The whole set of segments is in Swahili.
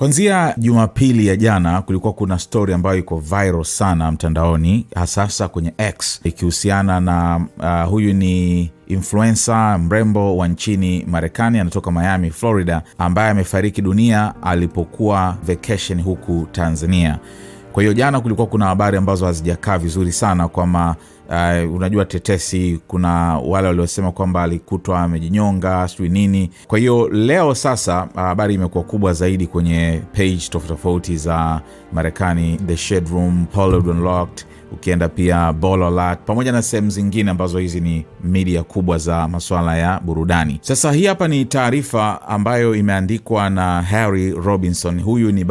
Kwanzia Jumapili ya jana kulikuwa kuna story ambayo iko viral sana mtandaoni, hasa kwenye X, ikihusiana na huyu ni influencer mrembo wa nchini Marekani, anatoka Miami, Florida, ambaye amefariki dunia alipokuwa vacation huku Tanzania. Kwa hiyo jana kulikuwa kuna habari ambazo hazijakaa vizuri sana, kwamba unajua tetesi, kuna wale waliosema kwamba alikutwa amejinyonga sijui nini. Kwa hiyo leo sasa habari imekuwa kubwa zaidi kwenye page tofauti za Marekani, The Shade Room, Hollywood Unlocked, ukienda pia Ball Alert, pamoja na sehemu zingine ambazo hizi ni media kubwa za masuala ya burudani. Sasa hii hapa ni taarifa ambayo imeandikwa na Harry Robinson. Huyu ni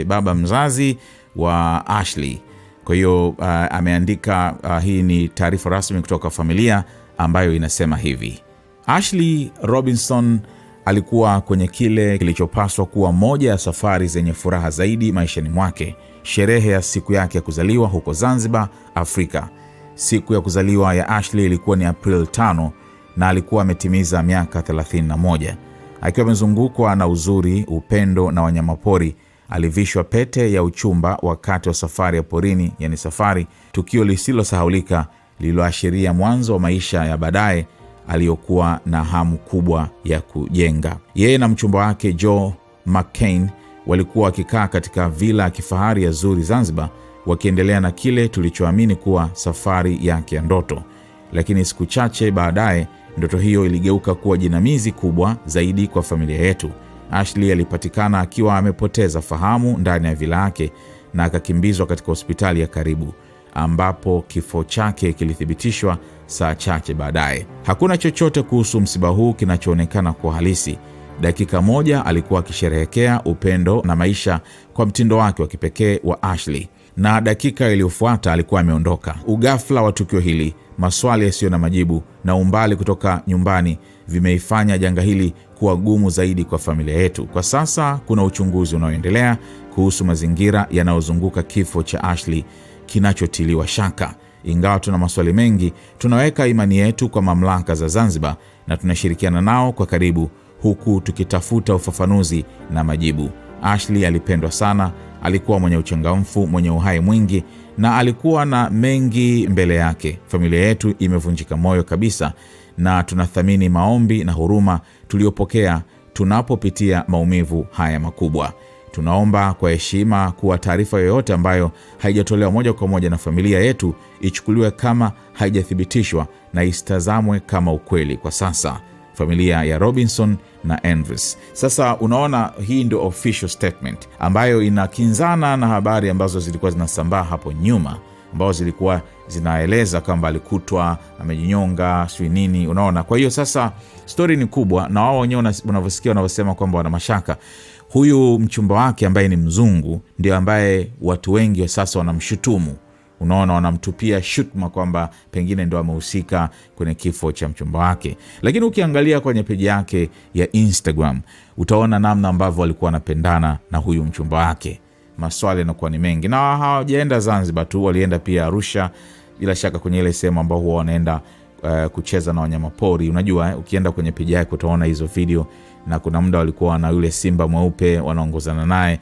baba mzazi wa Ashley. Kwa hiyo ameandika, hii ni taarifa rasmi kutoka familia ambayo inasema hivi: Ashley Robinson alikuwa kwenye kile kilichopaswa kuwa moja ya safari zenye furaha zaidi maishani mwake, sherehe ya siku yake ya kuzaliwa huko Zanzibar, Afrika. Siku ya kuzaliwa ya Ashley ilikuwa ni April 5 na alikuwa ametimiza miaka 31. Akiwa amezungukwa na uzuri, upendo na wanyamapori, alivishwa pete ya uchumba wakati wa safari ya porini, yani safari, tukio lisilosahaulika lililoashiria mwanzo wa maisha ya baadaye aliyokuwa na hamu kubwa ya kujenga. Yeye na mchumba wake Joe McCain walikuwa wakikaa katika vila ya kifahari ya Zuri, Zanzibar, wakiendelea na kile tulichoamini kuwa safari yake ya ndoto. Lakini siku chache baadaye, ndoto hiyo iligeuka kuwa jinamizi kubwa zaidi kwa familia yetu. Ashley alipatikana akiwa amepoteza fahamu ndani ya vila yake na akakimbizwa katika hospitali ya karibu, ambapo kifo chake kilithibitishwa saa chache baadaye. Hakuna chochote kuhusu msiba huu kinachoonekana kwa halisi. Dakika moja alikuwa akisherehekea upendo na maisha kwa mtindo wake wa kipekee wa Ashley, na dakika iliyofuata alikuwa ameondoka. Ugafla wa tukio hili, maswali yasiyo na majibu na umbali kutoka nyumbani vimeifanya janga hili kuwa gumu zaidi kwa familia yetu. Kwa sasa kuna uchunguzi unaoendelea kuhusu mazingira yanayozunguka kifo cha Ashley kinachotiliwa shaka. Ingawa tuna maswali mengi, tunaweka imani yetu kwa mamlaka za Zanzibar na tunashirikiana nao kwa karibu, huku tukitafuta ufafanuzi na majibu. Ashley alipendwa sana, alikuwa mwenye uchangamfu, mwenye uhai mwingi na alikuwa na mengi mbele yake. Familia yetu imevunjika moyo kabisa, na tunathamini maombi na huruma tuliyopokea tunapopitia maumivu haya makubwa. Tunaomba kwa heshima kuwa taarifa yoyote ambayo haijatolewa moja kwa moja na familia yetu ichukuliwe kama haijathibitishwa na isitazamwe kama ukweli kwa sasa. Familia ya Robinson na Andrews. Sasa unaona, hii ndio official statement ambayo inakinzana na habari ambazo zilikuwa zinasambaa hapo nyuma, ambazo zilikuwa zinaeleza kwamba alikutwa amejinyonga sio nini, unaona. Kwa hiyo sasa story ni kubwa, na wao wenyewe unavyosikia wanavyosema kwamba wana mashaka. Huyu mchumba wake ambaye ni mzungu ndio ambaye watu wengi sasa wanamshutumu, unaona, wanamtupia shutuma kwamba pengine ndio amehusika kwenye kifo cha mchumba wake. Lakini ukiangalia kwenye peji yake ya Instagram utaona namna ambavyo walikuwa wanapendana na huyu mchumba wake. Maswali yanakuwa ni mengi, na hawajaenda Zanzibar tu, walienda pia Arusha, bila shaka kwenye ile sehemu ambao huwa wanaenda kucheza na wanyamapori. Unajua ukienda kwenye peji yake utaona hizo video, na kuna muda walikuwa na yule simba mweupe wanaongozana naye.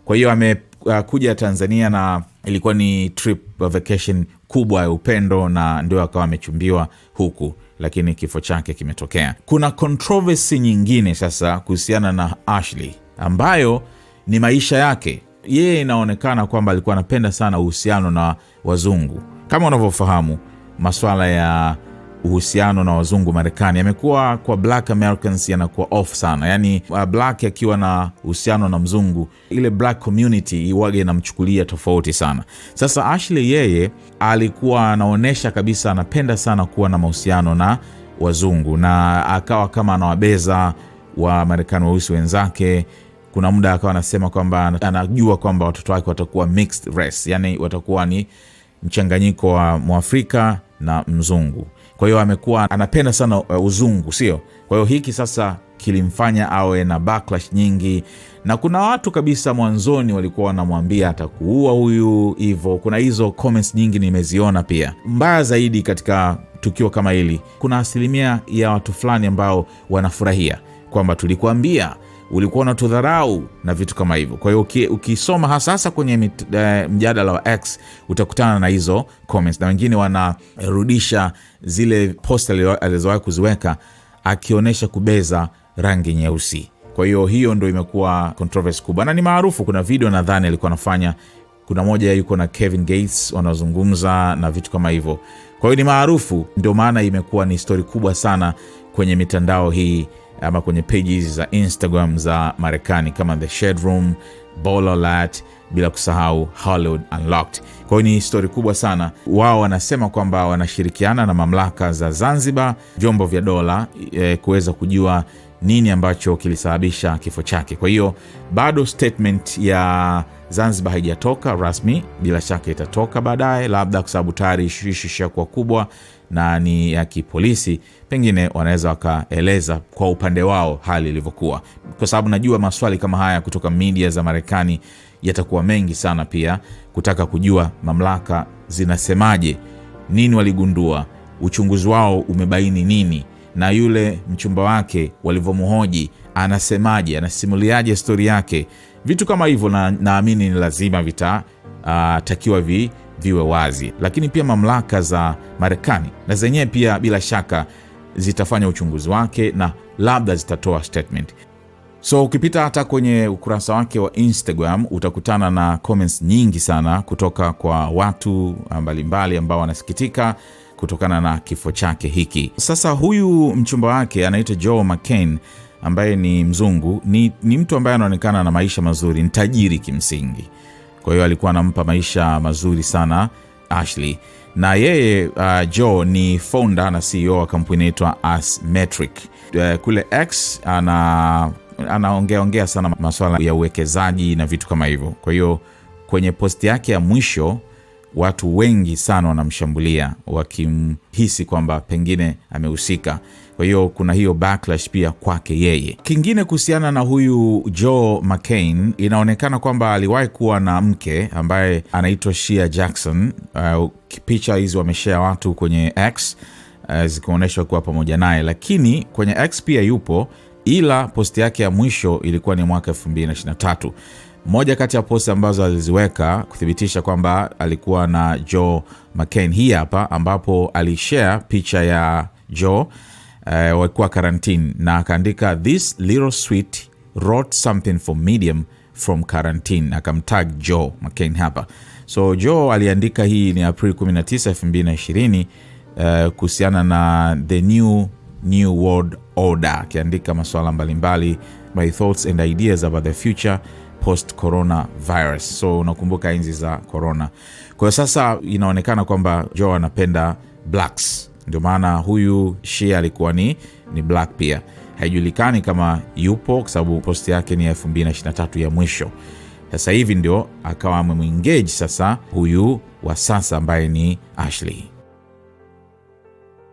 Kwa hiyo amekuja Tanzania na ilikuwa ni trip vacation kubwa ya upendo, na ndio akawa amechumbiwa huku, lakini kifo chake kimetokea. Kuna controversy nyingine sasa kuhusiana na Ashley ambayo ni maisha yake. Yeye inaonekana kwamba alikuwa anapenda sana uhusiano na wazungu. Kama unavyofahamu, masuala ya uhusiano na wazungu Marekani yamekuwa kwa black Americans yanakuwa off sana. Yani black akiwa na uhusiano na mzungu, ile black community iwage inamchukulia tofauti sana. Sasa Ashley yeye alikuwa anaonesha kabisa anapenda sana kuwa na mahusiano na wazungu, na akawa kama anawabeza wa Marekani weusi wenzake. Kuna muda akawa anasema kwamba anajua kwamba watoto wake watakuwa mixed race, yani watakuwa ni mchanganyiko wa Mwafrika na mzungu. Kwa hiyo amekuwa anapenda sana uzungu, sio? Kwa hiyo hiki sasa kilimfanya awe na backlash nyingi, na kuna watu kabisa mwanzoni walikuwa wanamwambia atakuua huyu hivyo. Kuna hizo comments nyingi nimeziona pia. Mbaya zaidi katika tukio kama hili, kuna asilimia ya watu fulani ambao wanafurahia kwamba tulikuambia ulikuwa unatudharau na vitu kama hivyo. Kwa hiyo ukisoma hasa kwenye mjadala wa X utakutana na hizo comments, na wengine wanarudisha zile post alizowahi kuziweka akionyesha kubeza rangi nyeusi. Kwa hiyo ndio imekuwa controversy kubwa, na ni maarufu. Kuna video nadhani alikuwa anafanya, kuna moja yuko na Kevin Gates wanazungumza na vitu kama hivyo. Kwa hiyo ni maarufu, ndio maana imekuwa ni story kubwa sana kwenye mitandao hii ama kwenye pages za Instagram za Marekani kama The Shade Room, Bolalat, bila kusahau Hollywood Unlocked. Kwa hiyo ni story kubwa sana. Wao wanasema kwamba wanashirikiana na mamlaka za Zanzibar, vyombo vya dola kuweza kujua nini ambacho kilisababisha kifo chake. Kwa hiyo bado statement ya Zanzibar haijatoka rasmi, bila shaka itatoka baadaye, labda kwa sababu tayari ishu kwa kubwa na ni ya kipolisi, pengine wanaweza wakaeleza kwa upande wao hali ilivyokuwa, kwa sababu najua maswali kama haya kutoka media za Marekani yatakuwa mengi sana, pia kutaka kujua mamlaka zinasemaje, nini waligundua, uchunguzi wao umebaini nini, na yule mchumba wake walivyomuhoji anasemaje, anasimuliaje story yake. Vitu kama hivyo naamini ni lazima vitatakiwa viwe wazi, lakini pia mamlaka za Marekani na zenyewe pia bila shaka zitafanya uchunguzi wake na labda zitatoa statement. So ukipita hata kwenye ukurasa wake wa Instagram utakutana na comments nyingi sana kutoka kwa watu mbalimbali ambao wanasikitika kutokana na kifo chake hiki. Sasa huyu mchumba wake anaitwa Joe McCain ambaye ni mzungu, ni mtu ambaye anaonekana na maisha mazuri, ni tajiri kimsingi. Kwa hiyo alikuwa anampa maisha mazuri sana Ashley. Na yeye Joe ni founder na CEO wa kampuni inaitwa Asmetric. Kule X anaongea sana masuala ya uwekezaji na vitu kama hivyo. Kwa hiyo kwenye posti yake ya mwisho watu wengi sana wanamshambulia wakimhisi kwamba pengine amehusika. Kwa hiyo kuna hiyo backlash pia kwake yeye. Kingine kuhusiana na huyu Joe McCain, inaonekana kwamba aliwahi kuwa na mke ambaye anaitwa Shea Jackson. Picha hizi wameshare watu kwenye X zikionyesha kuwa pamoja naye, lakini kwenye X pia yupo, ila posti yake ya mwisho ilikuwa ni mwaka 2023. Moja kati ya posti ambazo aliziweka kuthibitisha kwamba alikuwa na Joe McCain hii hapa, ambapo alishare picha ya Joe walikuwa quarantine na akaandika "This little sweet wrote something for Medium from quarantine", akamtag Joe McCain hapa. So Joe aliandika, hii ni April 19, 2020, kuhusiana na the new world order, akiandika masuala mbalimbali, my thoughts and ideas about the future post coronavirus. So unakumbuka enzi za corona. Kwa sasa inaonekana kwamba Joe anapenda blacks, ndio maana huyu Shea alikuwa ni black pia. Haijulikani kama yupo kwa sababu posti yake ni 2023 ya mwisho. Sasa hivi ndio akawa amemengage sasa huyu wa sasa ambaye ni Ashley.